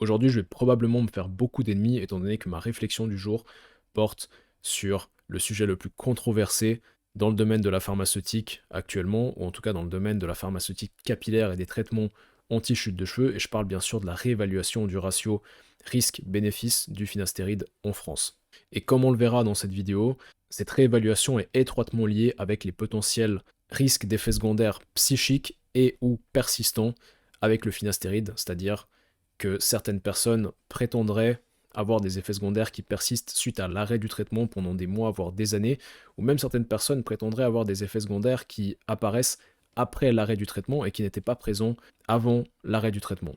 Aujourd'hui, je vais probablement me faire beaucoup d'ennemis étant donné que ma réflexion du jour porte sur le sujet le plus controversé dans le domaine de la pharmaceutique actuellement, ou en tout cas dans le domaine de la pharmaceutique capillaire et des traitements anti-chute de cheveux, et je parle bien sûr de la réévaluation du ratio risque-bénéfice du finastéride en France. Et comme on le verra dans cette vidéo, cette réévaluation est étroitement liée avec les potentiels risques d'effets secondaires psychiques et ou persistants avec le finastéride, c'est-à-dire que certaines personnes prétendraient avoir des effets secondaires qui persistent suite à l'arrêt du traitement pendant des mois, voire des années, ou même certaines personnes prétendraient avoir des effets secondaires qui apparaissent après l'arrêt du traitement et qui n'étaient pas présents avant l'arrêt du traitement.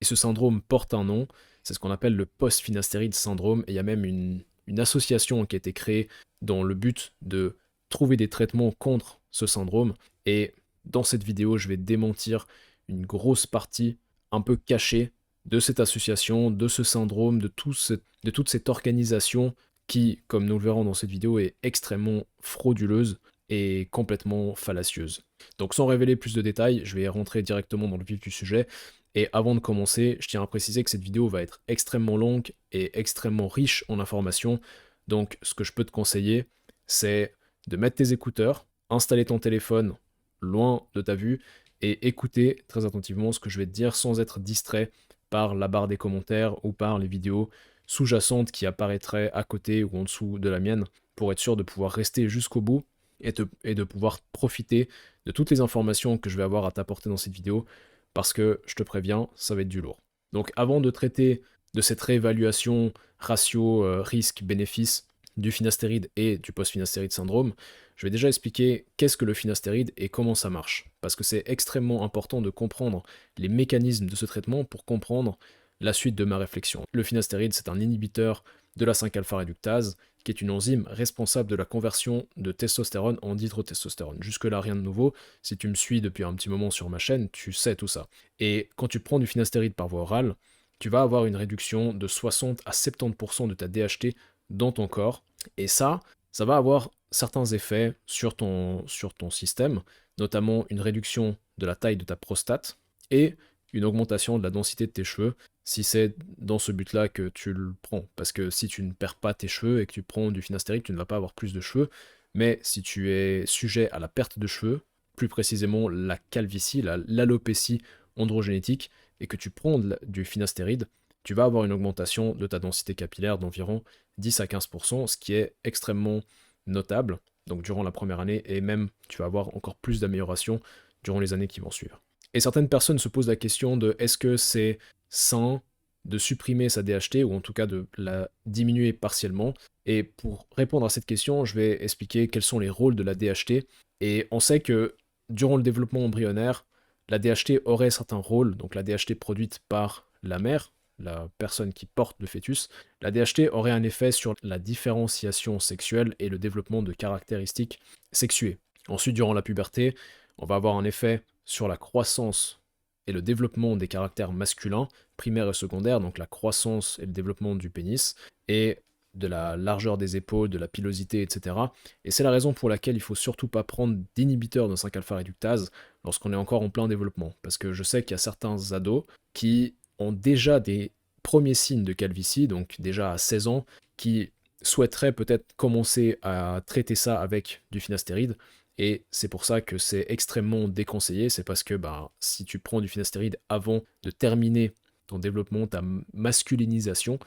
Et ce syndrome porte un nom, c'est ce qu'on appelle le post-finastéride syndrome, et il y a même une association qui a été créée dans le but de trouver des traitements contre ce syndrome, et dans cette vidéo, je vais démentir une grosse partie un peu cachée de cette association, de ce syndrome, de toute cette organisation qui, comme nous le verrons dans cette vidéo, est extrêmement frauduleuse et complètement fallacieuse. Donc sans révéler plus de détails, je vais rentrer directement dans le vif du sujet. Et avant de commencer, je tiens à préciser que cette vidéo va être extrêmement longue et extrêmement riche en informations. Donc ce que je peux te conseiller, c'est de mettre tes écouteurs, installer ton téléphone loin de ta vue et écouter très attentivement ce que je vais te dire sans être distrait par la barre des commentaires ou par les vidéos sous-jacentes qui apparaîtraient à côté ou en dessous de la mienne pour être sûr de pouvoir rester jusqu'au bout et de pouvoir profiter de toutes les informations que je vais avoir à t'apporter dans cette vidéo parce que, je te préviens, ça va être du lourd. Donc avant de traiter de cette réévaluation ratio risque-bénéfice du finastéride et du post-finastéride syndrome, je vais déjà expliquer qu'est-ce que le finastéride et comment ça marche. Parce que c'est extrêmement important de comprendre les mécanismes de ce traitement pour comprendre la suite de ma réflexion. Le finastéride, c'est un inhibiteur de la 5-alpha-réductase, qui est une enzyme responsable de la conversion de testostérone en dihydrotestostérone. Jusque-là, rien de nouveau. Si tu me suis depuis un petit moment sur ma chaîne, tu sais tout ça. Et quand tu prends du finastéride par voie orale, tu vas avoir une réduction de 60 à 70% de ta DHT dans ton corps. Et ça va avoir certains effets sur ton système, notamment une réduction de la taille de ta prostate et une augmentation de la densité de tes cheveux, si c'est dans ce but-là que tu le prends. Parce que si tu ne perds pas tes cheveux et que tu prends du finastérique, tu ne vas pas avoir plus de cheveux. Mais si tu es sujet à la perte de cheveux, plus précisément la calvitie, l'alopécie androgénétique, et que tu prends du finastéride, tu vas avoir une augmentation de ta densité capillaire d'environ 10 à 15%, ce qui est extrêmement notable, donc durant la première année, et même tu vas avoir encore plus d'amélioration durant les années qui vont suivre. Et certaines personnes se posent la question de est-ce que c'est sain de supprimer sa DHT, ou en tout cas de la diminuer partiellement. Et pour répondre à cette question, je vais expliquer quels sont les rôles de la DHT. Et on sait que durant le développement embryonnaire, la DHT aurait certains rôles, donc la DHT produite par la mère, la personne qui porte le fœtus, la DHT aurait un effet sur la différenciation sexuelle et le développement de caractéristiques sexuées. Ensuite, durant la puberté, on va avoir un effet sur la croissance et le développement des caractères masculins, primaires et secondaires, donc la croissance et le développement du pénis, et de la largeur des épaules, de la pilosité, etc. Et c'est la raison pour laquelle il ne faut surtout pas prendre d'inhibiteurs de 5-alpha-réductase lorsqu'on est encore en plein développement. Parce que je sais qu'il y a certains ados qui ont déjà des premiers signes de calvitie, donc déjà à 16 ans, qui souhaiteraient peut-être commencer à traiter ça avec du finastéride, et c'est pour ça que c'est extrêmement déconseillé, c'est parce que si tu prends du finastéride avant de terminer ton développement, ta masculinisation,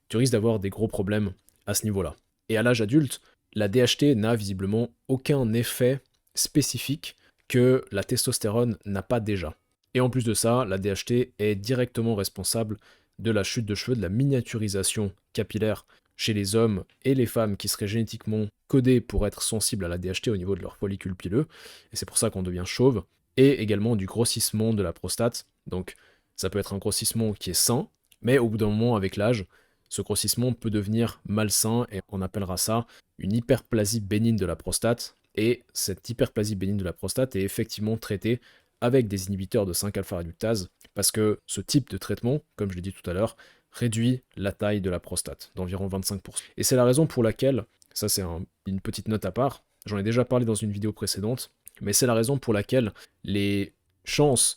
tu risques d'avoir des gros problèmes à ce niveau-là. Et à l'âge adulte, la DHT n'a visiblement aucun effet spécifique que la testostérone n'a pas déjà. Et en plus de ça, la DHT est directement responsable de la chute de cheveux, de la miniaturisation capillaire chez les hommes et les femmes qui seraient génétiquement codés pour être sensibles à la DHT au niveau de leur follicule pileux, et c'est pour ça qu'on devient chauve, et également du grossissement de la prostate. Donc ça peut être un grossissement qui est sain, mais au bout d'un moment, avec l'âge, ce grossissement peut devenir malsain, et on appellera ça une hyperplasie bénigne de la prostate, et cette hyperplasie bénigne de la prostate est effectivement traitée avec des inhibiteurs de 5-alpha-réductase, parce que ce type de traitement, comme je l'ai dit tout à l'heure, réduit la taille de la prostate d'environ 25%. Et c'est la raison pour laquelle, ça c'est une petite note à part, j'en ai déjà parlé dans une vidéo précédente, mais c'est la raison pour laquelle les chances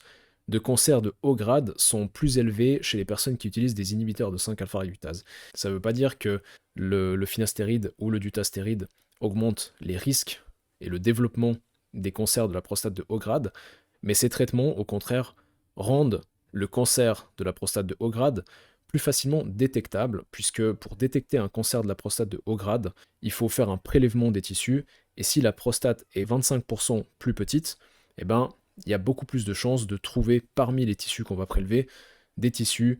de cancer de haut grade sont plus élevés chez les personnes qui utilisent des inhibiteurs de 5-alpha-réductase. Ça ne veut pas dire que le finastéride ou le dutastéride augmentent les risques et le développement des cancers de la prostate de haut grade, mais ces traitements, au contraire, rendent le cancer de la prostate de haut grade plus facilement détectable, puisque pour détecter un cancer de la prostate de haut grade, il faut faire un prélèvement des tissus, et si la prostate est 25% plus petite, eh ben, il y a beaucoup plus de chances de trouver parmi les tissus qu'on va prélever des tissus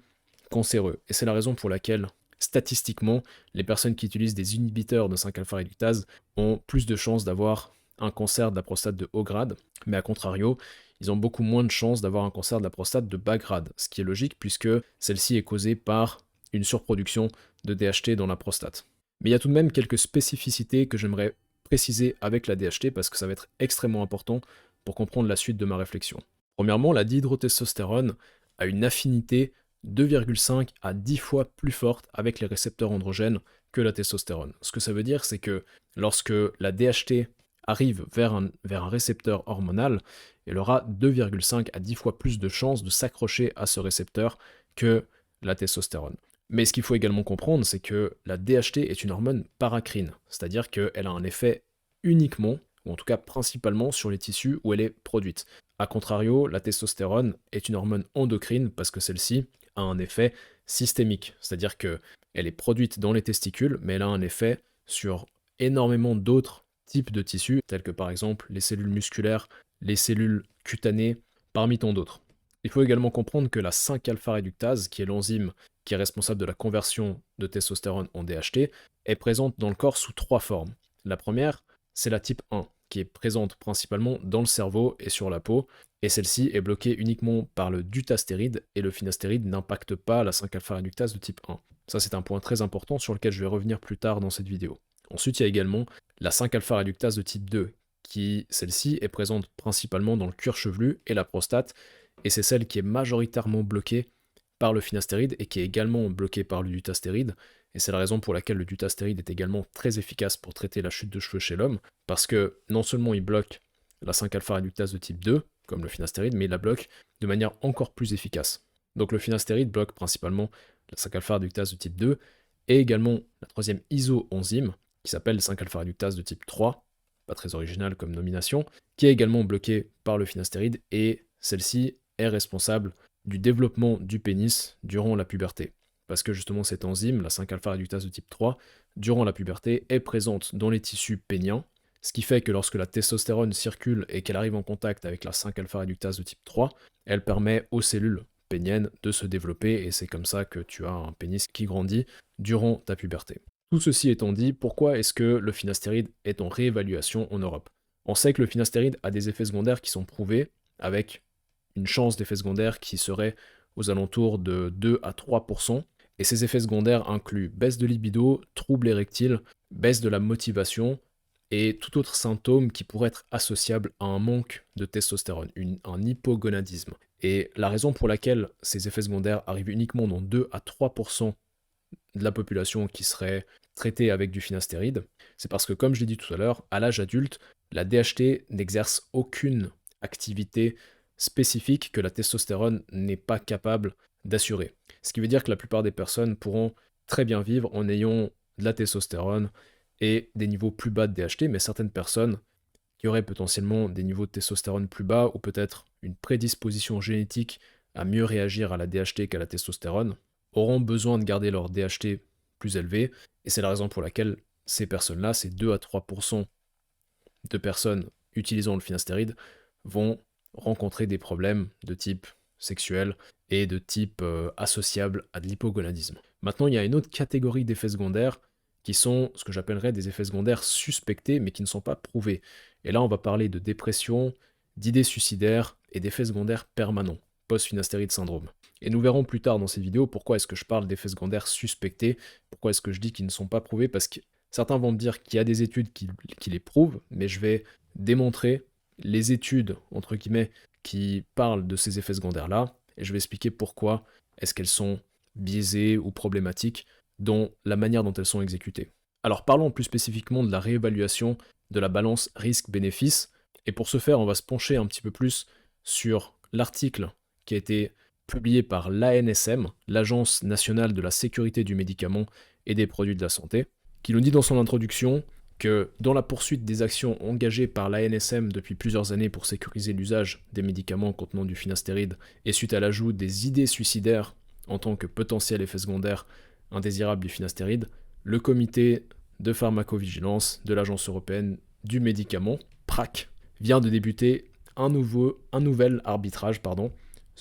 cancéreux. Et c'est la raison pour laquelle, statistiquement, les personnes qui utilisent des inhibiteurs de 5-alpha-réductase ont plus de chances d'avoir un cancer de la prostate de haut grade, mais à contrario, ils ont beaucoup moins de chances d'avoir un cancer de la prostate de bas grade, ce qui est logique puisque celle-ci est causée par une surproduction de DHT dans la prostate. Mais il y a tout de même quelques spécificités que j'aimerais préciser avec la DHT parce que ça va être extrêmement important pour comprendre la suite de ma réflexion. Premièrement, la dihydrotestostérone a une affinité 2,5 à 10 fois plus forte avec les récepteurs androgènes que la testostérone. Ce que ça veut dire, c'est que lorsque la DHT arrive vers un récepteur hormonal, elle aura 2,5 à 10 fois plus de chances de s'accrocher à ce récepteur que la testostérone. Mais ce qu'il faut également comprendre, c'est que la DHT est une hormone paracrine, c'est-à-dire qu'elle a un effet uniquement, ou en tout cas principalement, sur les tissus où elle est produite. A contrario, la testostérone est une hormone endocrine parce que celle-ci a un effet systémique, c'est-à-dire qu'elle est produite dans les testicules, mais elle a un effet sur énormément d'autres types de tissus, tels que par exemple les cellules musculaires, les cellules cutanées, parmi tant d'autres. Il faut également comprendre que la 5-alpha-réductase, qui est l'enzyme qui est responsable de la conversion de testostérone en DHT, est présente dans le corps sous 3 formes. La première, c'est la type 1, qui est présente principalement dans le cerveau et sur la peau, et celle-ci est bloquée uniquement par le dutastéride, et le finastéride n'impacte pas la 5-alpha-réductase de type 1. Ça, c'est un point très important sur lequel je vais revenir plus tard dans cette vidéo. Ensuite, il y a également la 5-alpha-réductase de type 2, qui, celle-ci, est présente principalement dans le cuir chevelu et la prostate, et c'est celle qui est majoritairement bloquée par le finastéride et qui est également bloquée par le dutastéride, et c'est la raison pour laquelle le dutastéride est également très efficace pour traiter la chute de cheveux chez l'homme, parce que non seulement il bloque la 5-alpha-réductase de type 2, comme le finastéride, mais il la bloque de manière encore plus efficace. Donc le finastéride bloque principalement la 5-alpha-réductase de type 2, et également la troisième isoenzyme, qui s'appelle 5-alpha-réductase de type 3, pas très original comme nomination, qui est également bloquée par le finastéride, et celle-ci est responsable du développement du pénis durant la puberté. Parce que justement cette enzyme, la 5-alpha-réductase de type 3, durant la puberté, est présente dans les tissus péniens, ce qui fait que lorsque la testostérone circule et qu'elle arrive en contact avec la 5-alpha-réductase de type 3, elle permet aux cellules péniennes de se développer, et c'est comme ça que tu as un pénis qui grandit durant ta puberté. Tout ceci étant dit, pourquoi est-ce que le finastéride est en réévaluation en Europe? On sait que le finastéride a des effets secondaires qui sont prouvés, avec une chance d'effet secondaire qui serait aux alentours de 2 à 3%, et ces effets secondaires incluent baisse de libido, troubles érectiles, baisse de la motivation, et tout autre symptôme qui pourrait être associable à un manque de testostérone, un hypogonadisme. Et la raison pour laquelle ces effets secondaires arrivent uniquement dans 2 à 3% de la population qui serait traitée avec du finastéride, c'est parce que, comme je l'ai dit tout à l'heure, à l'âge adulte, la DHT n'exerce aucune activité spécifique que la testostérone n'est pas capable d'assurer. Ce qui veut dire que la plupart des personnes pourront très bien vivre en ayant de la testostérone et des niveaux plus bas de DHT, mais certaines personnes qui auraient potentiellement des niveaux de testostérone plus bas ou peut-être une prédisposition génétique à mieux réagir à la DHT qu'à la testostérone, auront besoin de garder leur DHT plus élevé, et c'est la raison pour laquelle ces personnes-là, ces 2 à 3% de personnes utilisant le finastéride, vont rencontrer des problèmes de type sexuel et de type associable à de l'hypogonadisme. Maintenant, il y a une autre catégorie d'effets secondaires qui sont ce que j'appellerais des effets secondaires suspectés mais qui ne sont pas prouvés. Et là, on va parler de dépression, d'idées suicidaires et d'effets secondaires permanents, post-finastéride syndrome. Et nous verrons plus tard dans cette vidéo pourquoi est-ce que je parle d'effets secondaires suspectés, pourquoi est-ce que je dis qu'ils ne sont pas prouvés, parce que certains vont me dire qu'il y a des études qui les prouvent, mais je vais démontrer les études, entre guillemets, qui parlent de ces effets secondaires-là, et je vais expliquer pourquoi est-ce qu'elles sont biaisées ou problématiques dans la manière dont elles sont exécutées. Alors parlons plus spécifiquement de la réévaluation de la balance risque-bénéfice, et pour ce faire, on va se pencher un petit peu plus sur l'article qui a été publié par l'ANSM, l'Agence nationale de la sécurité du médicament et des produits de la santé, qui nous dit dans son introduction que dans la poursuite des actions engagées par l'ANSM depuis plusieurs années pour sécuriser l'usage des médicaments contenant du finastéride et suite à l'ajout des idées suicidaires en tant que potentiel effet secondaire indésirable du finastéride, le comité de pharmacovigilance de l'Agence européenne du médicament, PRAC, vient de débuter un nouvel arbitrage.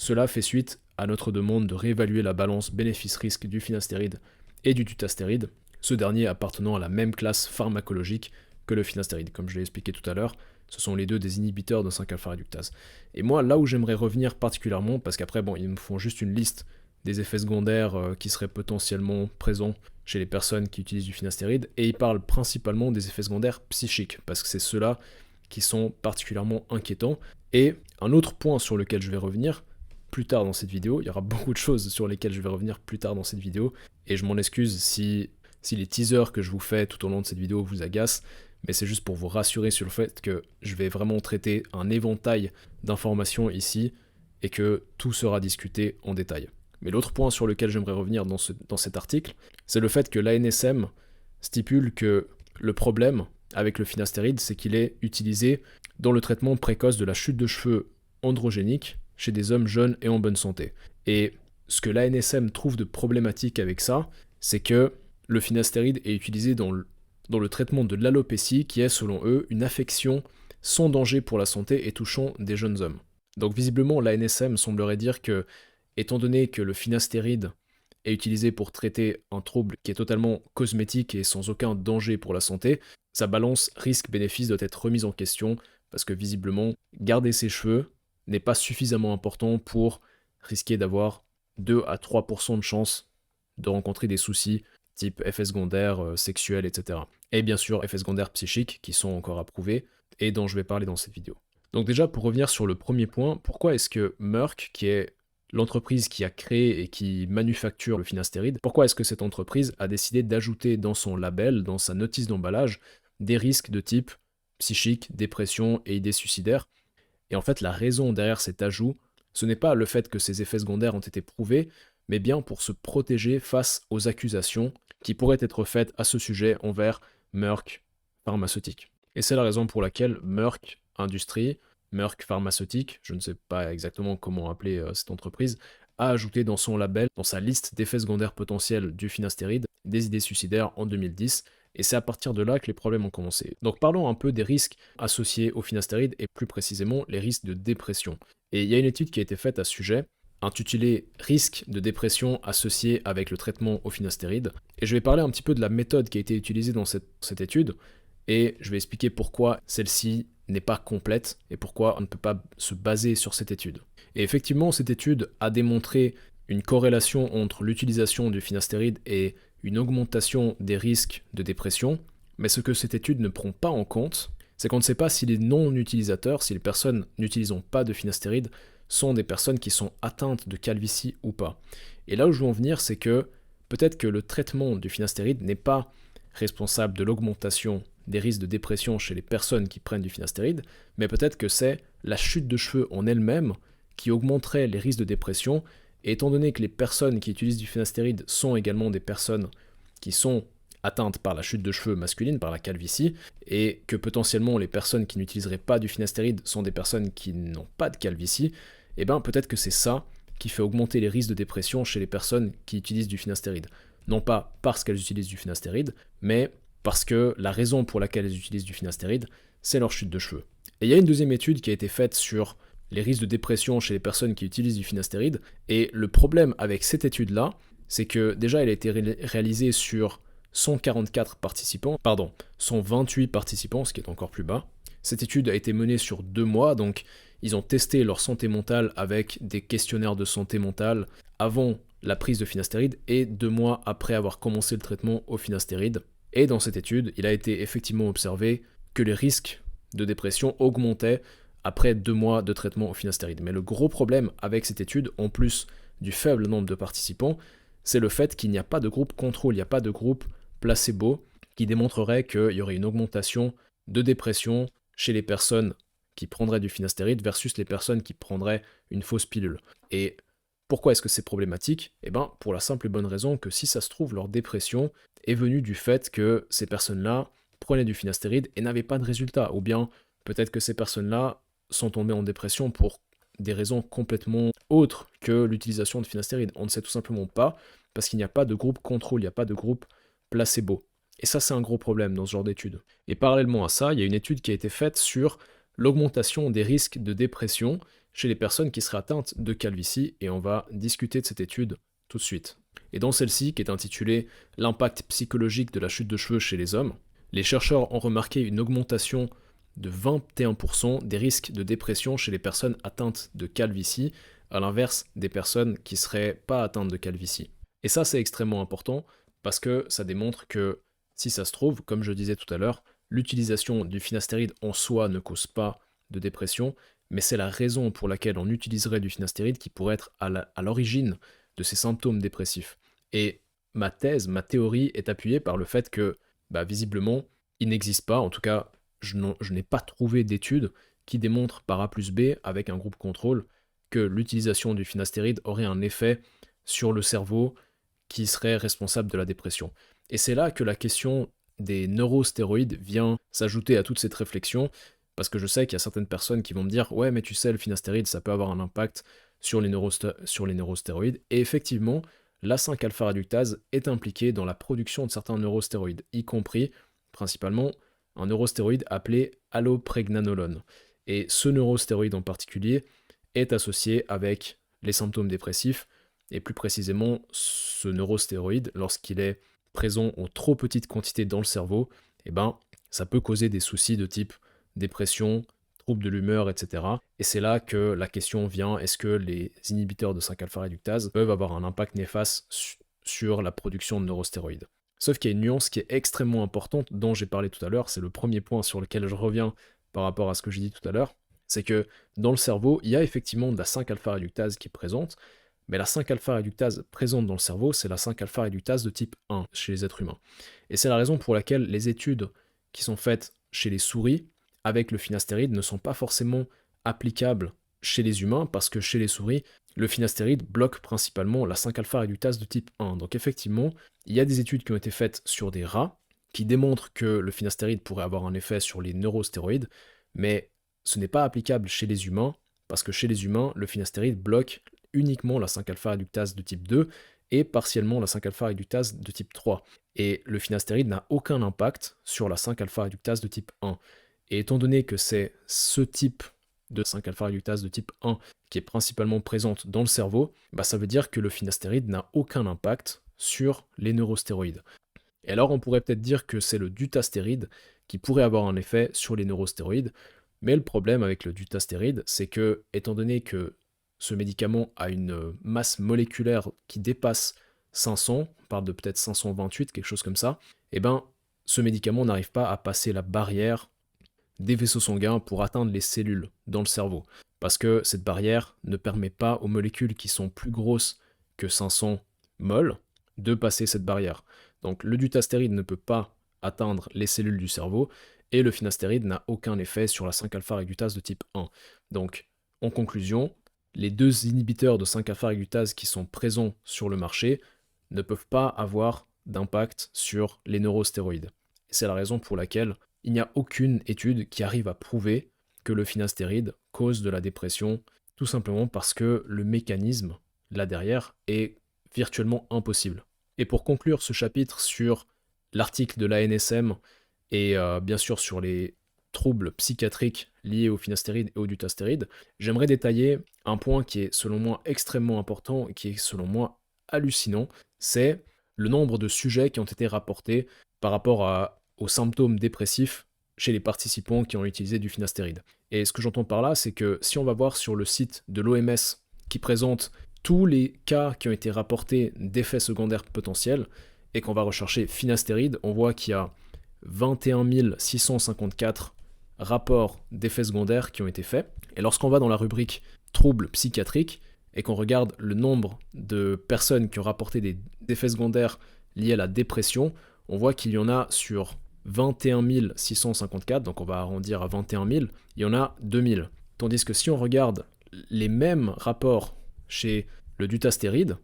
Cela fait suite à notre demande de réévaluer la balance bénéfice-risque du finastéride et du dutastéride, ce dernier appartenant à la même classe pharmacologique que le finastéride. Comme je l'ai expliqué tout à l'heure, ce sont les deux des inhibiteurs de 5-alpha réductase. Et moi, là où j'aimerais revenir particulièrement, parce qu'après, ils me font juste une liste des effets secondaires qui seraient potentiellement présents chez les personnes qui utilisent du finastéride, et ils parlent principalement des effets secondaires psychiques, parce que c'est ceux-là qui sont particulièrement inquiétants. Et un autre point sur lequel je vais revenir plus tard dans cette vidéo, il y aura beaucoup de choses sur lesquelles je vais revenir plus tard dans cette vidéo, et je m'en excuse si les teasers que je vous fais tout au long de cette vidéo vous agacent, mais c'est juste pour vous rassurer sur le fait que je vais vraiment traiter un éventail d'informations ici, et que tout sera discuté en détail. Mais l'autre point sur lequel j'aimerais revenir dans cet article, c'est le fait que l'ANSM stipule que le problème avec le finastéride, c'est qu'il est utilisé dans le traitement précoce de la chute de cheveux androgénique chez des hommes jeunes et en bonne santé. Et ce que l'ANSM trouve de problématique avec ça, c'est que le finastéride est utilisé dans le traitement de l'alopécie, qui est, selon eux, une affection sans danger pour la santé et touchant des jeunes hommes. Donc visiblement, l'ANSM semblerait dire que, étant donné que le finastéride est utilisé pour traiter un trouble qui est totalement cosmétique et sans aucun danger pour la santé, sa balance risque-bénéfice doit être remise en question, parce que visiblement, garder ses cheveux n'est pas suffisamment important pour risquer d'avoir 2 à 3% de chance de rencontrer des soucis type effets secondaires sexuels, etc. Et bien sûr, effets secondaires psychiques qui sont encore approuvés et dont je vais parler dans cette vidéo. Donc déjà, pour revenir sur le premier point, pourquoi est-ce que Merck, qui est l'entreprise qui a créé et qui manufacture le finastéride, pourquoi est-ce que cette entreprise a décidé d'ajouter dans son label, dans sa notice d'emballage, des risques de type psychique, dépression et idées suicidaires? Et en fait, la raison derrière cet ajout, ce n'est pas le fait que ces effets secondaires ont été prouvés, mais bien pour se protéger face aux accusations qui pourraient être faites à ce sujet envers Merck Pharmaceutique. Et c'est la raison pour laquelle Merck Industries, Merck Pharmaceutique, je ne sais pas exactement comment appeler cette entreprise, a ajouté dans son label, dans sa liste d'effets secondaires potentiels du finastéride, des idées suicidaires en 2010, et c'est à partir de là que les problèmes ont commencé. Donc parlons un peu des risques associés au finastéride, et plus précisément les risques de dépression. Et il y a une étude qui a été faite à ce sujet, intitulée « Risque de dépression associé avec le traitement au finastéride ». Et je vais parler un petit peu de la méthode qui a été utilisée dans cette étude, et je vais expliquer pourquoi celle-ci n'est pas complète, et pourquoi on ne peut pas se baser sur cette étude. Et effectivement, cette étude a démontré une corrélation entre l'utilisation du finastéride et une augmentation des risques de dépression, mais ce que cette étude ne prend pas en compte, c'est qu'on ne sait pas si les non-utilisateurs, si les personnes n'utilisant pas de finastéride, sont des personnes qui sont atteintes de calvitie ou pas. Et là où je veux en venir, c'est que peut-être que le traitement du finastéride n'est pas responsable de l'augmentation des risques de dépression chez les personnes qui prennent du finastéride, mais peut-être que c'est la chute de cheveux en elle-même qui augmenterait les risques de dépression, et étant donné que les personnes qui utilisent du finastéride sont également des personnes qui sont atteintes par la chute de cheveux masculine, par la calvitie, et que potentiellement les personnes qui n'utiliseraient pas du finastéride sont des personnes qui n'ont pas de calvitie, et bien peut-être que c'est ça qui fait augmenter les risques de dépression chez les personnes qui utilisent du finastéride. Non pas parce qu'elles utilisent du finastéride, mais parce que la raison pour laquelle elles utilisent du finastéride, c'est leur chute de cheveux. Et il y a une deuxième étude qui a été faite sur les risques de dépression chez les personnes qui utilisent du finastéride, et le problème avec cette étude-là, c'est que déjà elle a été réalisée sur 128 participants, ce qui est encore plus bas. Cette étude a été menée sur 2 mois, donc ils ont testé leur santé mentale avec des questionnaires de santé mentale avant la prise de finastéride et 2 mois après avoir commencé le traitement au finastéride. Et dans cette étude, il a été effectivement observé que les risques de dépression augmentaient après 2 mois de traitement au finastéride. Mais le gros problème avec cette étude, en plus du faible nombre de participants, c'est le fait qu'il n'y a pas de groupe contrôle, il n'y a pas de groupe placebo qui démontrerait qu'il y aurait une augmentation de dépression chez les personnes qui prendraient du finastéride versus les personnes qui prendraient une fausse pilule. Et pourquoi est-ce que c'est problématique? Eh bien, pour la simple et bonne raison que si ça se trouve, leur dépression est venue du fait que ces personnes-là prenaient du finastéride et n'avaient pas de résultat. Ou bien, peut-être que ces personnes-là sont tombées en dépression pour des raisons complètement autres que l'utilisation de finastéride. On ne sait tout simplement pas, parce qu'il n'y a pas de groupe contrôle, il n'y a pas de groupe placebo. Et ça, c'est un gros problème dans ce genre d'études. Et parallèlement à ça, il y a une étude qui a été faite sur l'augmentation des risques de dépression chez les personnes qui seraient atteintes de calvitie, et on va discuter de cette étude tout de suite. Et dans celle-ci, qui est intitulée « L'impact psychologique de la chute de cheveux chez les hommes », les chercheurs ont remarqué une augmentation de 21% des risques de dépression chez les personnes atteintes de calvitie, à l'inverse des personnes qui ne seraient pas atteintes de calvitie. Et ça, c'est extrêmement important, parce que ça démontre que, si ça se trouve, comme je disais tout à l'heure, l'utilisation du finastéride en soi ne cause pas de dépression, mais c'est la raison pour laquelle on utiliserait du finastéride qui pourrait être à l'origine de ces symptômes dépressifs. Et ma théorie est appuyée par le fait que, visiblement, il n'existe pas, en tout cas, je n'ai pas trouvé d'études qui démontrent par A plus B, avec un groupe contrôle, que l'utilisation du finastéride aurait un effet sur le cerveau qui serait responsable de la dépression. Et c'est là que la question des neurostéroïdes vient s'ajouter à toute cette réflexion, parce que je sais qu'il y a certaines personnes qui vont me dire « Ouais, mais tu sais, le finastéride, ça peut avoir un impact sur les neurostéroïdes. » Et effectivement, la 5-alpha-réductase est impliquée dans la production de certains neurostéroïdes, y compris, principalement, un neurostéroïde appelé allopregnanolone. Et ce neurostéroïde en particulier est associé avec les symptômes dépressifs, et plus précisément, ce neurostéroïde, lorsqu'il est présent en trop petite quantité dans le cerveau, ça peut causer des soucis de type dépression, troubles de l'humeur, etc. Et c'est là que la question vient, est-ce que les inhibiteurs de 5-alpha-réductase peuvent avoir un impact néfaste sur la production de neurostéroïdes? Sauf qu'il y a une nuance qui est extrêmement importante, dont j'ai parlé tout à l'heure, c'est le premier point sur lequel je reviens par rapport à ce que j'ai dit tout à l'heure, c'est que dans le cerveau, il y a effectivement de la 5-alpha-réductase qui est présente, mais la 5-alpha-réductase présente dans le cerveau, c'est la 5-alpha-réductase de type 1 chez les êtres humains. Et c'est la raison pour laquelle les études qui sont faites chez les souris avec le finastéride ne sont pas forcément applicables chez les humains, parce que chez les souris, le finastéride bloque principalement la 5-alpha-réductase de type 1. Donc effectivement, il y a des études qui ont été faites sur des rats qui démontrent que le finastéride pourrait avoir un effet sur les neurostéroïdes, mais ce n'est pas applicable chez les humains, parce que chez les humains, le finastéride bloque uniquement la 5-alpha-réductase de type 2 et partiellement la 5-alpha-réductase de type 3. Et le finastéride n'a aucun impact sur la 5-alpha-réductase de type 1. Et étant donné que c'est ce type de 5-alpha-réductase de type 1 qui est principalement présente dans le cerveau, ça veut dire que le finastéride n'a aucun impact sur les neurostéroïdes. Et alors on pourrait peut-être dire que c'est le dutastéride qui pourrait avoir un effet sur les neurostéroïdes, mais le problème avec le dutastéride, c'est que, étant donné que ce médicament a une masse moléculaire qui dépasse 500, on parle de peut-être 528, quelque chose comme ça, ce médicament n'arrive pas à passer la barrière des vaisseaux sanguins pour atteindre les cellules dans le cerveau. Parce que cette barrière ne permet pas aux molécules qui sont plus grosses que 500 mol de passer cette barrière. Donc le dutastéride ne peut pas atteindre les cellules du cerveau, et le finastéride n'a aucun effet sur la 5-alpha-réductase de type 1. Donc, en conclusion, les deux inhibiteurs de 5-alpha-réductase qui sont présents sur le marché ne peuvent pas avoir d'impact sur les neurostéroïdes. Et c'est la raison pour laquelle il n'y a aucune étude qui arrive à prouver que le finastéride cause de la dépression, tout simplement parce que le mécanisme là derrière est virtuellement impossible. Et pour conclure ce chapitre sur l'article de l'ANSM et bien sûr sur les troubles psychiatriques liés au finastéride et au dutastéride, j'aimerais détailler un point qui est selon moi extrêmement important et qui est selon moi hallucinant, c'est le nombre de sujets qui ont été rapportés par rapport aux symptômes dépressifs chez les participants qui ont utilisé du finastéride. Et ce que j'entends par là, c'est que si on va voir sur le site de l'OMS qui présente tous les cas qui ont été rapportés d'effets secondaires potentiels, et qu'on va rechercher finastéride, on voit qu'il y a 21 654 rapports d'effets secondaires qui ont été faits. Et lorsqu'on va dans la rubrique troubles psychiatriques et qu'on regarde le nombre de personnes qui ont rapporté des effets secondaires liés à la dépression, on voit qu'il y en a sur 21 654, donc on va arrondir à 21 000, il y en a 2000. Tandis que si on regarde les mêmes rapports chez le dutastéride,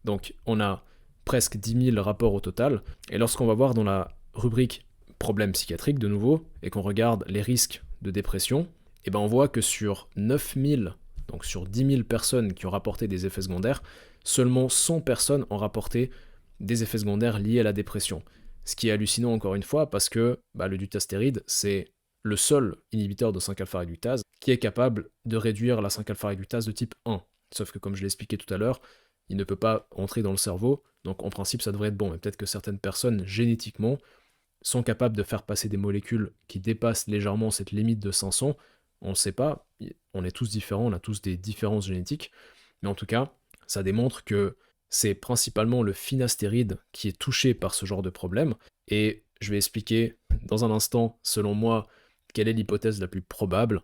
donc on a presque 10 000 rapports au total, et lorsqu'on va voir dans la rubrique problèmes psychiatriques de nouveau, et qu'on regarde les risques de dépression, et ben on voit que sur 9 000, donc sur 10 000 personnes qui ont rapporté des effets secondaires, seulement 100 personnes ont rapporté des effets secondaires liés à la dépression. Ce qui est hallucinant encore une fois parce que le dutastéride, c'est le seul inhibiteur de 5-alpha-réductase qui est capable de réduire la 5-alpha-réductase de type 1. Sauf que comme je l'ai expliqué tout à l'heure, il ne peut pas entrer dans le cerveau, donc en principe ça devrait être bon. Mais peut-être que certaines personnes, génétiquement, sont capables de faire passer des molécules qui dépassent légèrement cette limite de 500. On ne sait pas, on est tous différents, on a tous des différences génétiques, mais en tout cas, ça démontre que c'est principalement le finastéride qui est touché par ce genre de problème, et je vais expliquer dans un instant, selon moi, quelle est l'hypothèse la plus probable,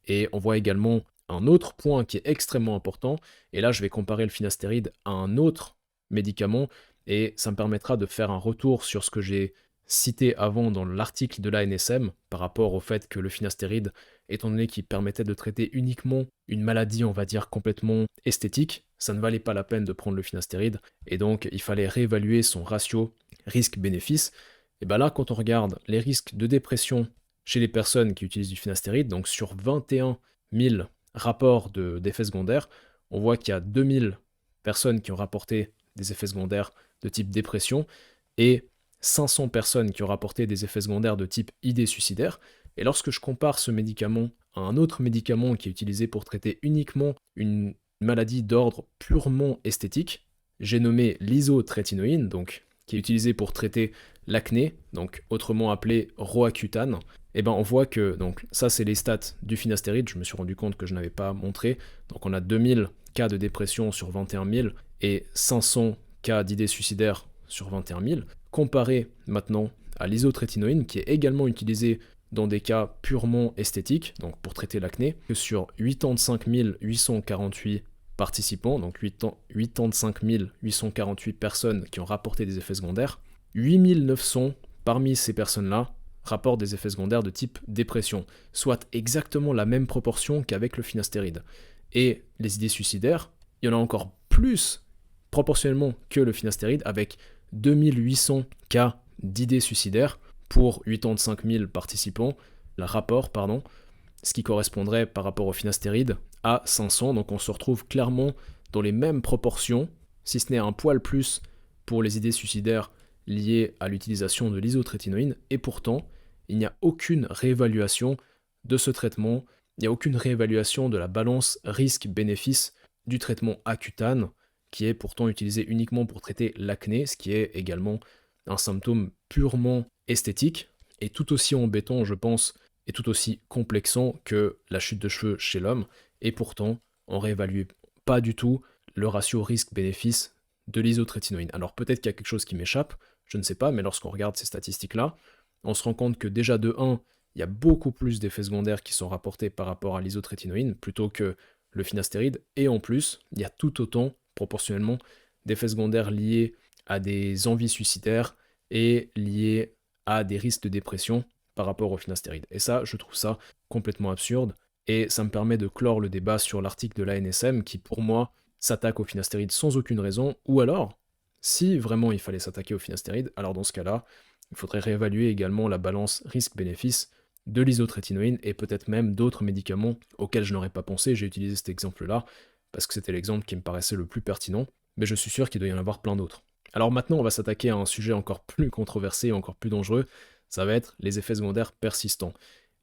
et on voit également un autre point qui est extrêmement important, et là je vais comparer le finastéride à un autre médicament, et ça me permettra de faire un retour sur ce que j'ai cité avant dans l'article de l'ANSM par rapport au fait que le finastéride, étant donné qu'il permettait de traiter uniquement une maladie, on va dire, complètement esthétique, ça ne valait pas la peine de prendre le finastéride, et donc il fallait réévaluer son ratio risque-bénéfice. Et bien là, quand on regarde les risques de dépression chez les personnes qui utilisent du finastéride, donc sur 21 000 rapports d'effets secondaires, on voit qu'il y a 2000 personnes qui ont rapporté des effets secondaires de type dépression, et 500 personnes qui ont rapporté des effets secondaires de type idée suicidaire. Et lorsque je compare ce médicament à un autre médicament qui est utilisé pour traiter uniquement une maladie d'ordre purement esthétique, j'ai nommé l'isotrétinoïne, donc qui est utilisé pour traiter l'acné, donc autrement appelé Roaccutane, et ben on voit que, donc ça c'est les stats du finastéride, je me suis rendu compte que je n'avais pas montré, donc on a 2000 cas de dépression sur 21 000 et 500 cas d'idées suicidaires sur 21 000, comparé maintenant à l'isotrétinoïne qui est également utilisée dans des cas purement esthétiques, donc pour traiter l'acné, que sur 85 848 participants, donc 85 848 personnes qui ont rapporté des effets secondaires, 8 900 parmi ces personnes-là rapportent des effets secondaires de type dépression, soit exactement la même proportion qu'avec le finastéride. Et les idées suicidaires, il y en a encore plus proportionnellement que le finastéride, avec 2800 cas d'idées suicidaires pour 85 000 participants, ce qui correspondrait par rapport au finastéride à 500, donc on se retrouve clairement dans les mêmes proportions, si ce n'est un poil plus pour les idées suicidaires liées à l'utilisation de l'isotrétinoïne, et pourtant, il n'y a aucune réévaluation de ce traitement, il n'y a aucune réévaluation de la balance risque-bénéfice du traitement Accutane, qui est pourtant utilisé uniquement pour traiter l'acné, ce qui est également un symptôme purement esthétique, et tout aussi embêtant, je pense, et tout aussi complexant que la chute de cheveux chez l'homme, et pourtant, on réévalue pas du tout le ratio risque-bénéfice de l'isotrétinoïne. Alors peut-être qu'il y a quelque chose qui m'échappe, je ne sais pas, mais lorsqu'on regarde ces statistiques-là, on se rend compte que déjà de 1, il y a beaucoup plus d'effets secondaires qui sont rapportés par rapport à l'isotrétinoïne plutôt que le finastéride, et en plus, il y a tout autant, proportionnellement, d'effets secondaires liés à des envies suicidaires et liés à des risques de dépression par rapport au finastéride. Et ça, je trouve ça complètement absurde, et ça me permet de clore le débat sur l'article de l'ANSM qui, pour moi, s'attaque au finastéride sans aucune raison, ou alors, si vraiment il fallait s'attaquer au finastéride, alors dans ce cas-là, il faudrait réévaluer également la balance risque-bénéfice de l'isotrétinoïne et peut-être même d'autres médicaments auxquels je n'aurais pas pensé. J'ai utilisé cet exemple-là parce que c'était l'exemple qui me paraissait le plus pertinent, mais je suis sûr qu'il doit y en avoir plein d'autres. Alors maintenant, on va s'attaquer à un sujet encore plus controversé, encore plus dangereux, ça va être les effets secondaires persistants.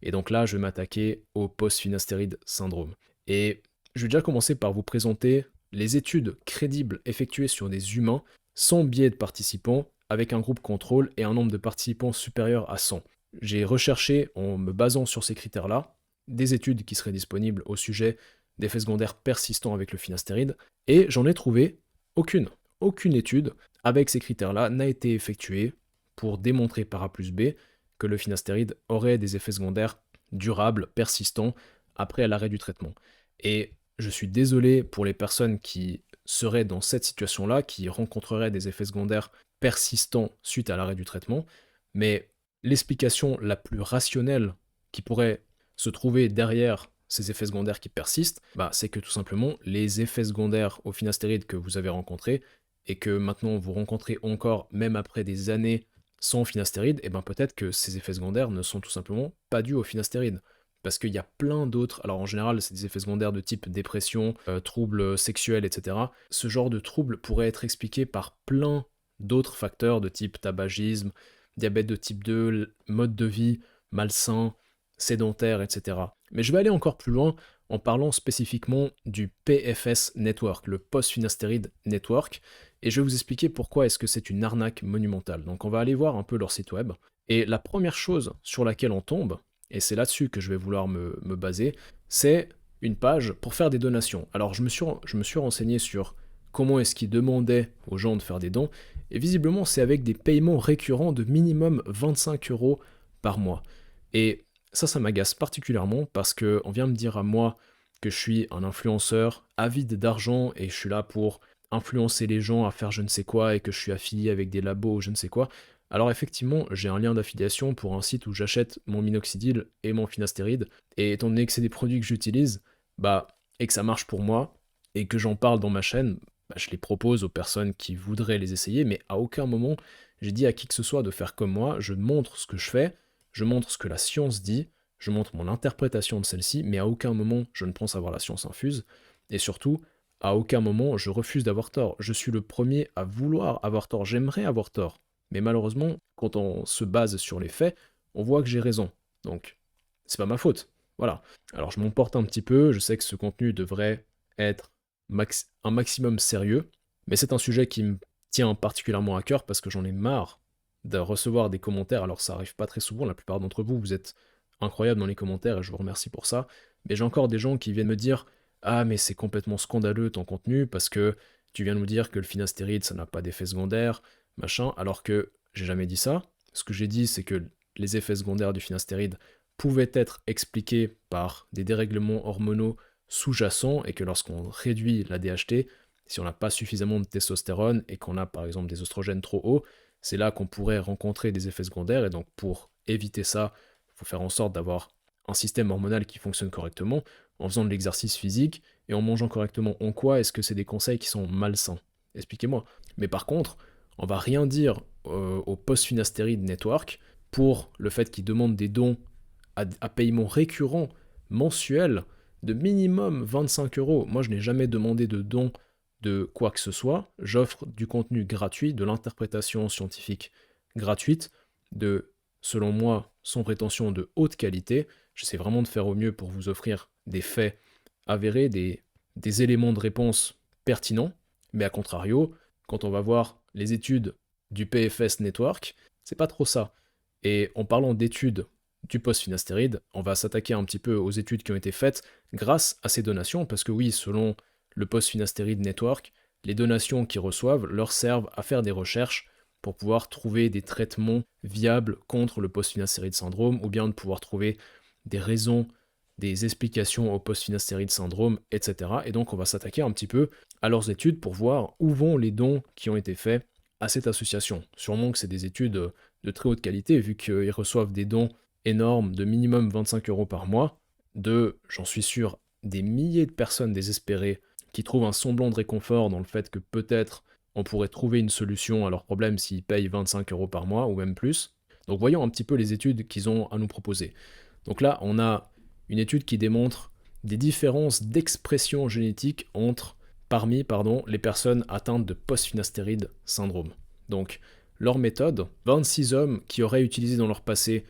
Et donc là, je vais m'attaquer au post-finastéride syndrome. Et je vais déjà commencer par vous présenter les études crédibles effectuées sur des humains sans biais de participants, avec un groupe contrôle et un nombre de participants supérieur à 100. J'ai recherché, en me basant sur ces critères-là, des études qui seraient disponibles au sujet d'effets secondaires persistants avec le finastéride, et j'en ai trouvé aucune. Aucune étude avec ces critères-là n'a été effectuée pour démontrer par A plus B que le finastéride aurait des effets secondaires durables, persistants, après l'arrêt du traitement. Et je suis désolé pour les personnes qui seraient dans cette situation-là, qui rencontreraient des effets secondaires persistants suite à l'arrêt du traitement, mais l'explication la plus rationnelle qui pourrait se trouver derrière ces effets secondaires qui persistent, bah, c'est que tout simplement, les effets secondaires au finastéride que vous avez rencontrés, et que maintenant vous rencontrez encore, même après des années sans finastéride, et ben peut-être que ces effets secondaires ne sont tout simplement pas dus au finastéride. Parce qu'il y a plein d'autres, alors en général c'est des effets secondaires de type dépression, troubles sexuels, etc. Ce genre de troubles pourrait être expliqué par plein d'autres facteurs de type tabagisme, diabète de type 2, mode de vie malsain, sédentaire, etc. Mais je vais aller encore plus loin en parlant spécifiquement du PFS Network, le Post-Finasteride Network, et je vais vous expliquer pourquoi est-ce que c'est une arnaque monumentale. Donc on va aller voir un peu leur site web, et la première chose sur laquelle on tombe, et c'est là-dessus que je vais vouloir me baser, c'est une page pour faire des donations. Alors je me suis renseigné sur comment est-ce qu'ils demandaient aux gens de faire des dons, et visiblement c'est avec des paiements récurrents de minimum 25 euros par mois. Et ça m'agace particulièrement parce qu'on vient me dire à moi que je suis un influenceur avide d'argent et je suis là pour influencer les gens à faire je ne sais quoi et que je suis affilié avec des labos ou je ne sais quoi. Alors effectivement, j'ai un lien d'affiliation pour un site où j'achète mon minoxidil et mon finastéride, et étant donné que c'est des produits que j'utilise, bah, et que ça marche pour moi, et que j'en parle dans ma chaîne, bah, je les propose aux personnes qui voudraient les essayer, mais à aucun moment j'ai dit à qui que ce soit de faire comme moi, je montre ce que je fais, je montre ce que la science dit, je montre mon interprétation de celle-ci, mais à aucun moment je ne pense avoir la science infuse, et surtout, à aucun moment je refuse d'avoir tort. Je suis le premier à vouloir avoir tort, j'aimerais avoir tort. Mais malheureusement, quand on se base sur les faits, on voit que j'ai raison. Donc, c'est pas ma faute. Voilà. Alors je m'emporte un petit peu, je sais que ce contenu devrait être un maximum sérieux, mais c'est un sujet qui me tient particulièrement à cœur parce que j'en ai marre de recevoir des commentaires. Alors ça arrive pas très souvent, la plupart d'entre vous, vous êtes incroyables dans les commentaires et je vous remercie pour ça, mais j'ai encore des gens qui viennent me dire ah mais c'est complètement scandaleux ton contenu parce que tu viens de nous dire que le finastéride ça n'a pas d'effet secondaire, machin, alors que j'ai jamais dit ça. Ce que j'ai dit c'est que les effets secondaires du finastéride pouvaient être expliqués par des dérèglements hormonaux sous-jacents et que lorsqu'on réduit la DHT, si on n'a pas suffisamment de testostérone et qu'on a par exemple des oestrogènes trop hauts, c'est là qu'on pourrait rencontrer des effets secondaires, et donc pour éviter ça, il faut faire en sorte d'avoir un système hormonal qui fonctionne correctement, en faisant de l'exercice physique et en mangeant correctement. En quoi est-ce que c'est des conseils qui sont malsains? Expliquez-moi. Mais par contre, on va rien dire au Post-Finasteride Network pour le fait qu'ils demandent des dons à paiement récurrent, mensuel, de minimum 25 euros. Moi, je n'ai jamais demandé de dons de quoi que ce soit. J'offre du contenu gratuit, de l'interprétation scientifique gratuite, de, selon moi, sans prétention de haute qualité. J'essaie vraiment de faire au mieux pour vous offrir des faits avérés, des éléments de réponse pertinents, mais à contrario, quand on va voir les études du PFS Network, c'est pas trop ça. Et en parlant d'études du post-finastéride, on va s'attaquer un petit peu aux études qui ont été faites grâce à ces donations, parce que oui, selon le post-finastéride Network, les donations qu'ils reçoivent leur servent à faire des recherches pour pouvoir trouver des traitements viables contre le post-finastéride syndrome, ou bien de pouvoir trouver des raisons, des explications au post-finastéride syndrome, etc. Et donc on va s'attaquer un petit peu à leurs études pour voir où vont les dons qui ont été faits à cette association. Sûrement que c'est des études de très haute qualité, vu qu'ils reçoivent des dons énormes de minimum 25 euros par mois, de, j'en suis sûr, des milliers de personnes désespérées qui trouvent un semblant de réconfort dans le fait que peut-être on pourrait trouver une solution à leurs problèmes s'ils payent 25 euros par mois, ou même plus. Donc voyons un petit peu les études qu'ils ont à nous proposer. Donc là, on a une étude qui démontre des différences d'expression génétique parmi les personnes atteintes de post-finastéride syndrome. Donc, leur méthode, 26 hommes qui auraient utilisé dans leur passé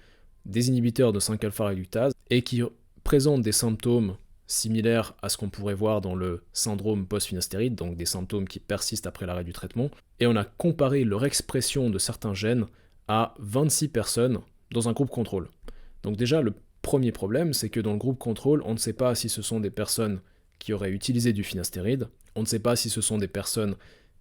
des inhibiteurs de 5-alpha-réductase et qui présentent des symptômes similaires à ce qu'on pourrait voir dans le syndrome post-finastéride, donc des symptômes qui persistent après l'arrêt du traitement, et on a comparé leur expression de certains gènes à 26 personnes dans un groupe contrôle. Donc déjà, le premier problème, c'est que dans le groupe contrôle, on ne sait pas si ce sont des personnes qui auraient utilisé du finastéride, on ne sait pas si ce sont des personnes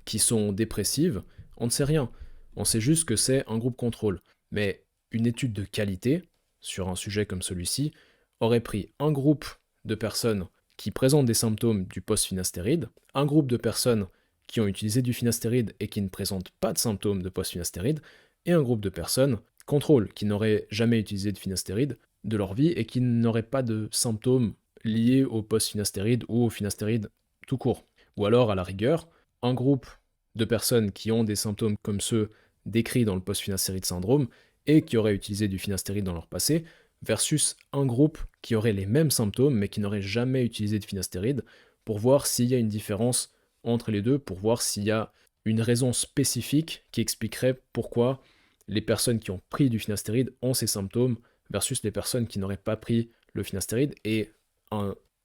qui sont dépressives, on ne sait rien. On sait juste que c'est un groupe contrôle. Mais une étude de qualité, sur un sujet comme celui-ci, aurait pris un groupe de personnes qui présentent des symptômes du post-finastéride, un groupe de personnes qui ont utilisé du finastéride et qui ne présentent pas de symptômes de post-finastéride, et un groupe de personnes contrôle, qui n'auraient jamais utilisé de finastéride de leur vie et qui n'auraient pas de symptômes liés au post-finastéride ou au finastéride tout court. Ou alors, à la rigueur, un groupe de personnes qui ont des symptômes comme ceux décrits dans le post-finastéride syndrome et qui auraient utilisé du finastéride dans leur passé, versus un groupe qui aurait les mêmes symptômes mais qui n'aurait jamais utilisé de finastéride, pour voir s'il y a une différence entre les deux, pour voir s'il y a une raison spécifique qui expliquerait pourquoi les personnes qui ont pris du finastéride ont ces symptômes versus les personnes qui n'auraient pas pris le finastéride. Et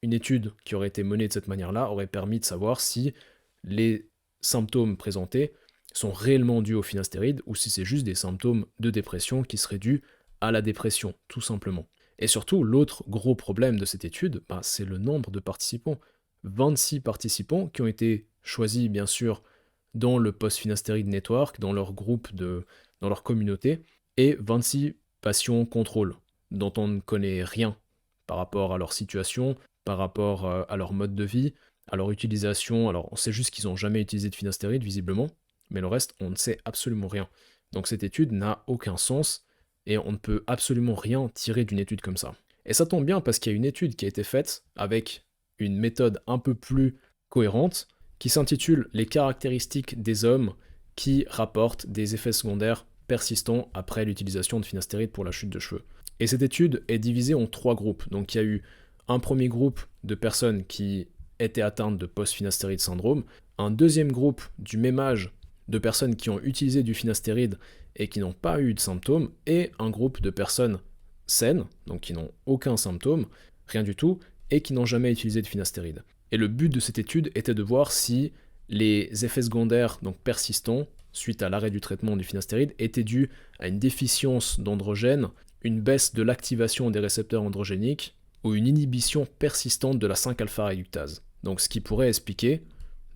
une étude qui aurait été menée de cette manière-là aurait permis de savoir si les symptômes présentés sont réellement dus au finastéride ou si c'est juste des symptômes de dépression qui seraient dus à la dépression, tout simplement. Et surtout, l'autre gros problème de cette étude, c'est le nombre de participants. 26 participants qui ont été choisis, bien sûr, dans le Post-Finastéride Network, dans leur groupe, dans leur communauté, et 26 patients contrôle, dont on ne connaît rien par rapport à leur situation, par rapport à leur mode de vie, à leur utilisation. Alors, on sait juste qu'ils n'ont jamais utilisé de finastéride, visiblement, mais le reste, on ne sait absolument rien. Donc cette étude n'a aucun sens, et on ne peut absolument rien tirer d'une étude comme ça. Et ça tombe bien parce qu'il y a une étude qui a été faite avec une méthode un peu plus cohérente, qui s'intitule « Les caractéristiques des hommes qui rapportent des effets secondaires persistants après l'utilisation de finastéride pour la chute de cheveux ». Et cette étude est divisée en 3 groupes. Donc il y a eu un premier groupe de personnes qui étaient atteintes de post-finastéride syndrome, un deuxième groupe du même âge de personnes qui ont utilisé du finastéride et qui n'ont pas eu de symptômes, et un groupe de personnes saines, donc qui n'ont aucun symptôme, rien du tout, et qui n'ont jamais utilisé de finastéride. Et le but de cette étude était de voir si les effets secondaires donc persistants suite à l'arrêt du traitement du finastéride étaient dus à une déficience d'androgène, une baisse de l'activation des récepteurs androgéniques ou une inhibition persistante de la 5-alpha-réductase. Donc ce qui pourrait expliquer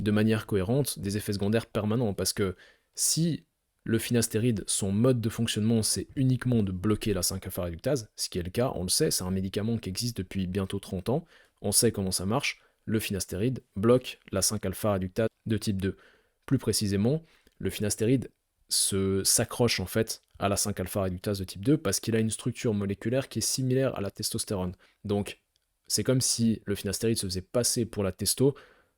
de manière cohérente des effets secondaires permanents, parce que si le finastéride, son mode de fonctionnement, c'est uniquement de bloquer la 5-alpha-réductase, ce qui est le cas, on le sait, c'est un médicament qui existe depuis bientôt 30 ans, on sait comment ça marche, le finastéride bloque la 5-alpha-réductase de type 2. Plus précisément, le finastéride s'accroche en fait à la 5-alpha-réductase de type 2 parce qu'il a une structure moléculaire qui est similaire à la testostérone. Donc, c'est comme si le finastéride se faisait passer pour la testo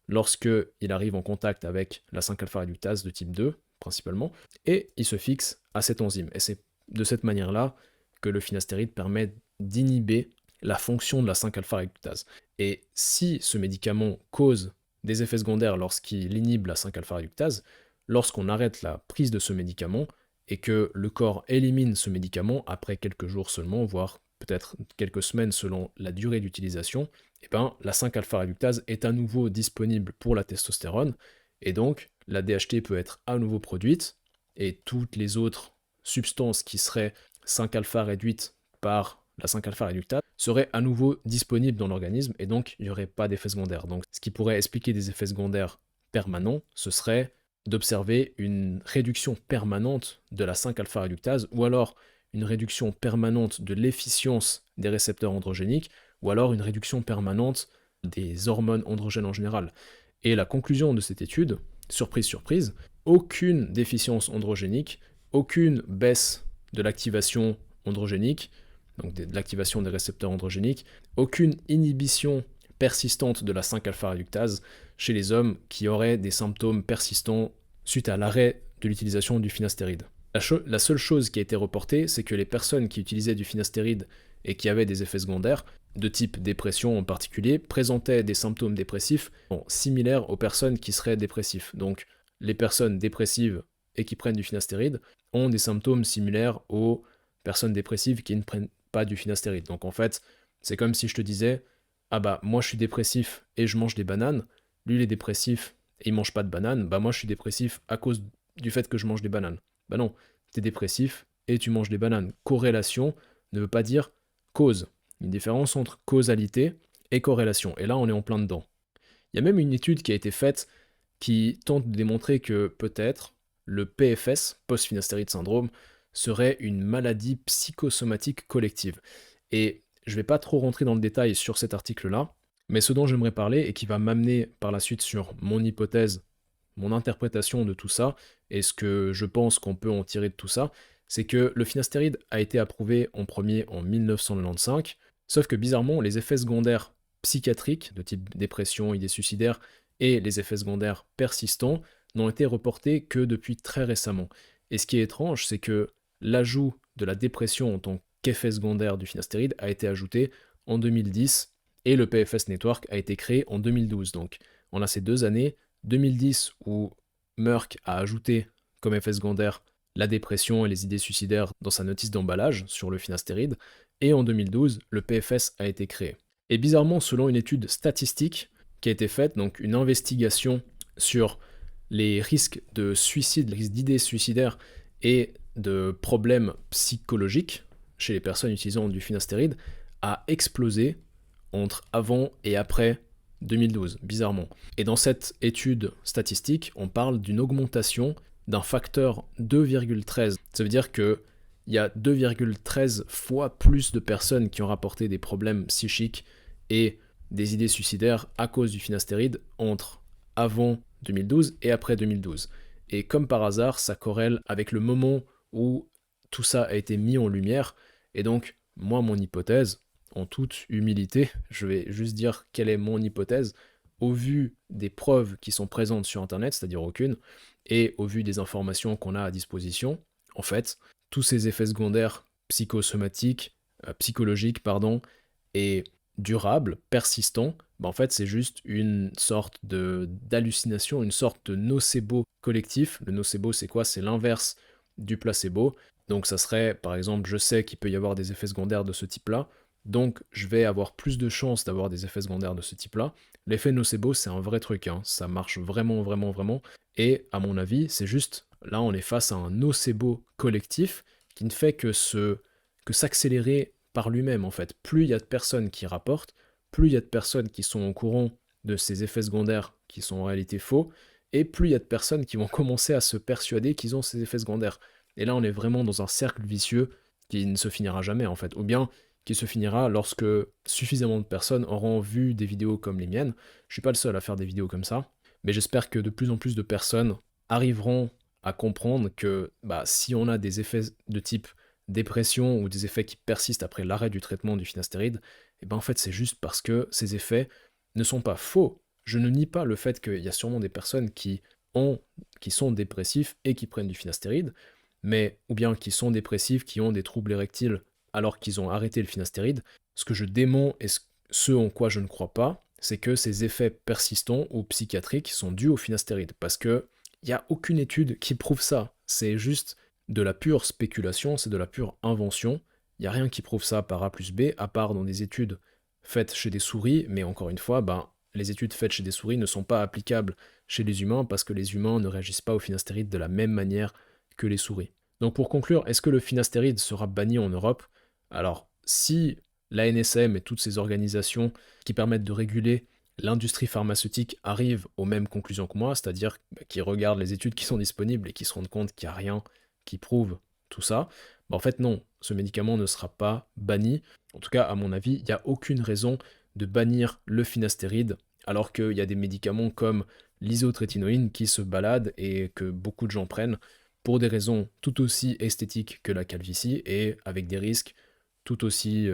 lorsque il arrive en contact avec la 5-alpha-réductase de type 2, principalement, et il se fixe à cette enzyme. Et c'est de cette manière-là que le finastéride permet d'inhiber la fonction de la 5-alpha-réductase. Et si ce médicament cause des effets secondaires lorsqu'il inhibe la 5-alpha-réductase, lorsqu'on arrête la prise de ce médicament et que le corps élimine ce médicament après quelques jours seulement, voire peut-être quelques semaines selon la durée d'utilisation, la 5-alpha-réductase est à nouveau disponible pour la testostérone, et donc la DHT peut être à nouveau produite, et toutes les autres substances qui seraient 5-alpha réduites par la 5-alpha-réductase seraient à nouveau disponibles dans l'organisme, et donc il n'y aurait pas d'effets secondaires. Donc ce qui pourrait expliquer des effets secondaires permanents, ce serait d'observer une réduction permanente de la 5-alpha-réductase, ou alors une réduction permanente de l'efficience des récepteurs androgéniques, ou alors une réduction permanente des hormones androgènes en général. Et la conclusion de cette étude, surprise surprise, aucune déficience androgénique, aucune baisse de l'activation androgénique, donc de l'activation des récepteurs androgéniques, aucune inhibition persistante de la 5-alpha-réductase chez les hommes qui auraient des symptômes persistants suite à l'arrêt de l'utilisation du finastéride. La seule chose qui a été reportée, c'est que les personnes qui utilisaient du finastéride et qui avaient des effets secondaires, de type dépression en particulier, présentaient des symptômes dépressifs similaires aux personnes qui seraient dépressives. Donc les personnes dépressives et qui prennent du finastéride ont des symptômes similaires aux personnes dépressives qui ne prennent pas du finastéride. Donc en fait, c'est comme si je te disais « Ah bah, moi je suis dépressif et je mange des bananes, lui il est dépressif et il mange pas de bananes, bah moi je suis dépressif à cause du fait que je mange des bananes. » Bah non, t'es dépressif et tu manges des bananes. Corrélation ne veut pas dire cause. Une différence entre causalité et corrélation. Et là, on est en plein dedans. Il y a même une étude qui a été faite qui tente de démontrer que peut-être le PFS, post-finastéride syndrome, serait une maladie psychosomatique collective. Et je ne vais pas trop rentrer dans le détail sur cet article-là, mais ce dont j'aimerais parler et qui va m'amener par la suite sur mon hypothèse, mon interprétation de tout ça, et ce que je pense qu'on peut en tirer de tout ça, c'est que le finastéride a été approuvé en premier en 1995, sauf que bizarrement, les effets secondaires psychiatriques, de type dépression, idées suicidaires, et les effets secondaires persistants n'ont été reportés que depuis très récemment. Et ce qui est étrange, c'est que l'ajout de la dépression en tant qu'effet secondaire du finastéride a été ajouté en 2010 et le PFS Network a été créé en 2012. Donc on a ces 2 années, 2010 où Merck a ajouté comme effet secondaire la dépression et les idées suicidaires dans sa notice d'emballage sur le finastéride, et en 2012, le PFS a été créé. Et bizarrement, selon une étude statistique qui a été faite, donc une investigation sur les risques de suicide, les risques d'idées suicidaires et de problèmes psychologiques chez les personnes utilisant du finastéride, a explosé entre avant et après 2012, bizarrement. Et dans cette étude statistique, on parle d'une augmentation d'un facteur 2,13. Ça veut dire qu'il y a 2,13 fois plus de personnes qui ont rapporté des problèmes psychiques et des idées suicidaires à cause du finastéride entre avant 2012 et après 2012. Et comme par hasard, ça corrèle avec le moment où tout ça a été mis en lumière. Et donc, moi, mon hypothèse, en toute humilité, je vais juste dire quelle est mon hypothèse, au vu des preuves qui sont présentes sur Internet, c'est-à-dire aucune, et au vu des informations qu'on a à disposition, en fait, tous ces effets secondaires psychosomatiques, psychologiques, pardon, et durables, persistants, en fait, c'est juste une sorte d'hallucination, une sorte de nocebo collectif. Le nocebo, c'est quoi? C'est l'inverse du placebo. Donc ça serait, par exemple, je sais qu'il peut y avoir des effets secondaires de ce type-là, donc je vais avoir plus de chances d'avoir des effets secondaires de ce type-là. L'effet nocebo, c'est un vrai truc, hein. Ça marche vraiment, vraiment, vraiment. Et à mon avis, c'est juste, là on est face à un nocebo collectif qui ne fait que s'accélérer par lui-même en fait. Plus il y a de personnes qui rapportent, plus il y a de personnes qui sont au courant de ces effets secondaires qui sont en réalité faux, et plus il y a de personnes qui vont commencer à se persuader qu'ils ont ces effets secondaires. Et là on est vraiment dans un cercle vicieux qui ne se finira jamais en fait. Ou bien qui se finira lorsque suffisamment de personnes auront vu des vidéos comme les miennes. Je suis pas le seul à faire des vidéos comme ça, mais j'espère que de plus en plus de personnes arriveront à comprendre que si on a des effets de type dépression ou des effets qui persistent après l'arrêt du traitement du finastéride, et en fait c'est juste parce que ces effets ne sont pas faux. Je ne nie pas le fait qu'il y a sûrement des personnes qui sont dépressifs et qui prennent du finastéride, mais ou bien qui sont dépressifs, qui ont des troubles érectiles alors qu'ils ont arrêté le finastéride. Ce que je dément et ce en quoi je ne crois pas, c'est que ces effets persistants ou psychiatriques sont dus au finastéride, parce que il n'y a aucune étude qui prouve ça. C'est juste de la pure spéculation, c'est de la pure invention. Il n'y a rien qui prouve ça par A plus B, à part dans des études faites chez des souris, mais encore une fois, les études faites chez des souris ne sont pas applicables chez les humains parce que les humains ne réagissent pas au finastéride de la même manière que les souris. Donc pour conclure, est-ce que le finastéride sera banni en Europe? Alors, si l'ANSM et toutes ces organisations qui permettent de réguler l'industrie pharmaceutique arrivent aux mêmes conclusions que moi, c'est-à-dire qu'ils regardent les études qui sont disponibles et qui se rendent compte qu'il n'y a rien qui prouve tout ça, en fait non, ce médicament ne sera pas banni. En tout cas, à mon avis, il n'y a aucune raison de bannir le finastéride, alors qu'il y a des médicaments comme l'isotrétinoïne qui se baladent et que beaucoup de gens prennent pour des raisons tout aussi esthétiques que la calvitie et avec des risques tout aussi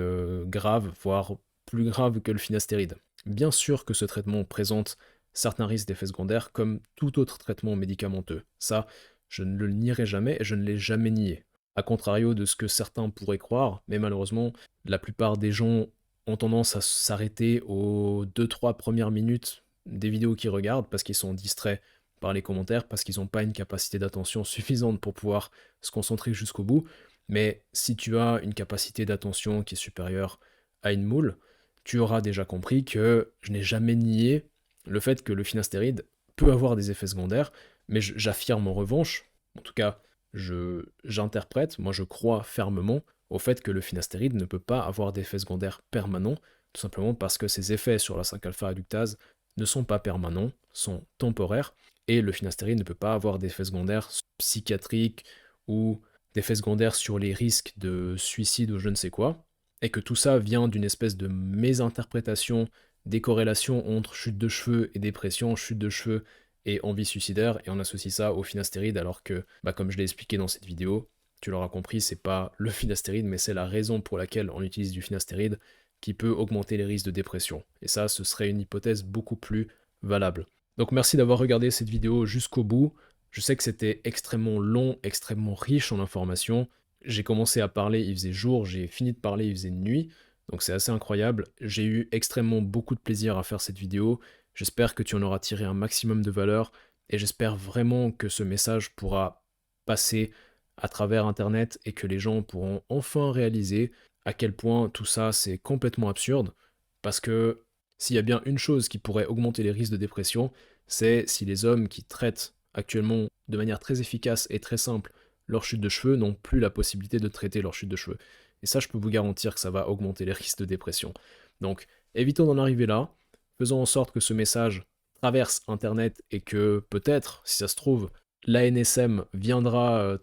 graves, voire plus graves que le finastéride. Bien sûr que ce traitement présente certains risques d'effets secondaires comme tout autre traitement médicamenteux. Ça, je ne le nierai jamais et je ne l'ai jamais nié. A contrario de ce que certains pourraient croire, mais malheureusement, la plupart des gens ont tendance à s'arrêter aux 2-3 premières minutes des vidéos qu'ils regardent parce qu'ils sont distraits par les commentaires, parce qu'ils n'ont pas une capacité d'attention suffisante pour pouvoir se concentrer jusqu'au bout. Mais si tu as une capacité d'attention qui est supérieure à une moule, tu auras déjà compris que je n'ai jamais nié le fait que le finastéride peut avoir des effets secondaires, mais j'affirme en revanche, en tout cas j'interprète, moi je crois fermement au fait que le finastéride ne peut pas avoir d'effets secondaires permanents, tout simplement parce que ces effets sur la 5-alpha réductase ne sont pas permanents, sont temporaires, et le finastéride ne peut pas avoir d'effets secondaires psychiatriques ou d'effets secondaires sur les risques de suicide ou je ne sais quoi, et que tout ça vient d'une espèce de mésinterprétation des corrélations entre chute de cheveux et dépression, chute de cheveux et envie suicidaire, et on associe ça au finastéride alors que, comme je l'ai expliqué dans cette vidéo, Tu l'auras compris, c'est pas le finastéride, mais c'est la raison pour laquelle on utilise du finastéride qui peut augmenter les risques de dépression. Et ça, ce serait une hypothèse beaucoup plus valable. Donc merci d'avoir regardé cette vidéo jusqu'au bout. Je sais que c'était extrêmement long, extrêmement riche en informations. J'ai commencé à parler, il faisait jour, j'ai fini de parler, il faisait nuit. Donc c'est assez incroyable. J'ai eu extrêmement beaucoup de plaisir à faire cette vidéo. J'espère que tu en auras tiré un maximum de valeur et j'espère vraiment que ce message pourra passer à travers Internet et que les gens pourront enfin réaliser à quel point tout ça c'est complètement absurde. Parce que s'il y a bien une chose qui pourrait augmenter les risques de dépression, c'est si les hommes qui traitent actuellement de manière très efficace et très simple leur chute de cheveux n'ont plus la possibilité de traiter leur chute de cheveux. Et ça, je peux vous garantir que ça va augmenter les risques de dépression. Donc, évitons d'en arriver là. Faisons en sorte que ce message traverse Internet et que peut-être, si ça se trouve, l'ANSM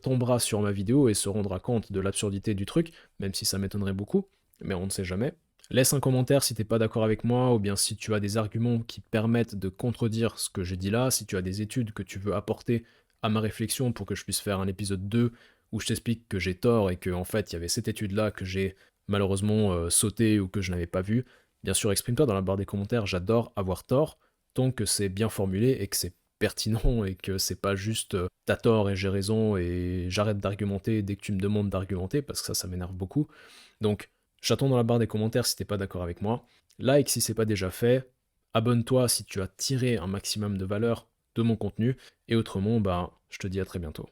tombera sur ma vidéo et se rendra compte de l'absurdité du truc, même si ça m'étonnerait beaucoup, mais on ne sait jamais. Laisse un commentaire si t'es pas d'accord avec moi, ou bien si tu as des arguments qui permettent de contredire ce que j'ai dit là, si tu as des études que tu veux apporter à ma réflexion pour que je puisse faire un épisode 2 où je t'explique que j'ai tort et que en fait il y avait cette étude-là que j'ai malheureusement sautée ou que je n'avais pas vue. Bien sûr, exprime-toi dans la barre des commentaires, j'adore avoir tort, tant que c'est bien formulé et que c'est pertinent et que c'est pas juste t'as tort et j'ai raison et j'arrête d'argumenter dès que tu me demandes d'argumenter parce que ça m'énerve beaucoup. Donc j'attends dans la barre des commentaires si t'es pas d'accord avec moi. Like si c'est pas déjà fait. Abonne-toi si tu as tiré un maximum de valeur de mon contenu. Et autrement, bah, je te dis à très bientôt.